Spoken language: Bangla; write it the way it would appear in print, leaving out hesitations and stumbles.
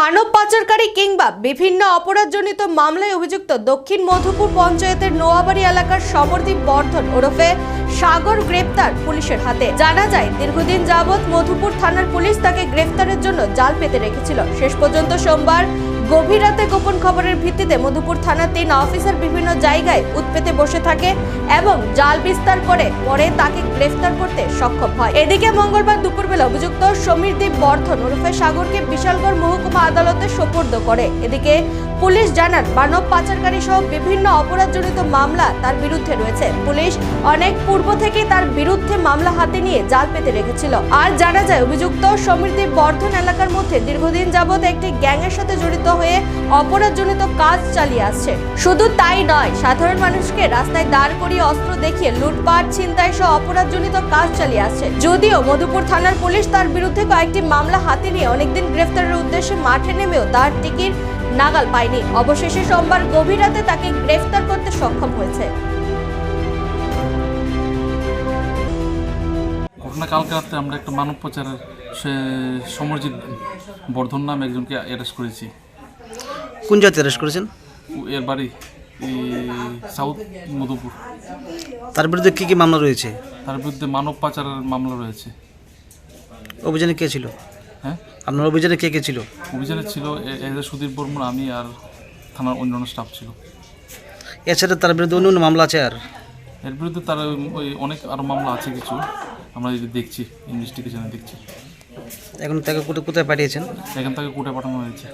মানব পাচারকারী কিংবা বিভিন্ন অপরাধজনিত মামলায় অভিযুক্ত দক্ষিণ মধুপুর পঞ্চায়েতের নোয়াবাড়ি এলাকার সমরদীপ বর্ধন ওরফে সাগর গ্রেপ্তার পুলিশের হাতে। জানা যায়, দীর্ঘদিন যাবৎ মধুপুর থানার পুলিশ তাকে গ্রেফতারের জন্য জাল পেতে রেখেছিল। শেষ পর্যন্ত সোমবার গভীর রাতে গোপন খবরের ভিত্তিতে মধুপুর থানার 3 অফিসার বিভিন্ন জায়গায় উৎপেতে বসে থাকে এবং জাল বিস্তার করে পরে তাকে গ্রেফতার করতে সক্ষম হয়। এদিকে মঙ্গলবার দুপুরবেলা অভিযুক্ত সমীরদীপ বর্ধন ওরফে সাগরকে বিশালগড় মহকুমা আদালতে সোপর্দ করে। এদিকে পুলিশ জানান, মানব পাচারকারী সহ বিভিন্ন অপরাধজনিত মামলা তার বিরুদ্ধে রয়েছে। পুলিশ অনেক পূর্ব থেকেই তার বিরুদ্ধে মামলা হাতে নিয়ে জাল পেতে রেখেছিল। আর জানা যায়, অভিযুক্ত সমীরদীপ বর্ধন এলাকার মধ্যে দীর্ঘদিন যাবৎ একটি গ্যাংয়ের সাথে জড়িত হয়ে অপরাধজনিত কাজ চালিয়ে আসছে। শুধু তাই নয়, সাধারণ মানুষকে রাস্তায় দাঁড় করিয়ে অস্ত্র দেখিয়ে লুটপাট, ছিনতাই সহ অপরাধজনিত কাজ চালিয়ে আসছে। যদিও মধুপুর থানার পুলিশ তার বিরুদ্ধে কয়েকটি মামলা হাতে নিয়ে অনেকদিন গ্রেফতারের উদ্দেশ্যে মাঠে নেমেও তার টিকিট নাগাল পায়নি। অবশেষে সোমবার গভীর রাতে তাকে গ্রেফতার করতে সক্ষম হয়েছে। ঘটনা কালকে রাতে আমরা একটা মানব পাচারের সমরজিৎ বর্ধন নামে একজনকে অ্যারেস্ট করেছি। কোন জায়গাতে অ্যারেস্ট করেছেন? এর বাড়ি সাউথ মধুপুর। তার বিরুদ্ধে কী কী মামলা রয়েছে? তার বিরুদ্ধে মানব পাচারের মামলা রয়েছে। অভিযানে কে ছিল? হ্যাঁ, আপনার অভিযানে কে কে ছিল? অভিযানে ছিল সুধীর বর্মন, আমি আর থানার অন্যান্য স্টাফ ছিল। এছাড়া তার বিরুদ্ধে অন্য মামলা আছে? আর এর বিরুদ্ধে তার ওই অনেক আরও মামলা আছে কিছু, আমরা যদি দেখছি, ইনভেস্টিগেশনে দেখছি। এখন তাকে কোথায় পাঠিয়েছেন? এখান থেকে কোর্টে পাঠানো হয়েছে।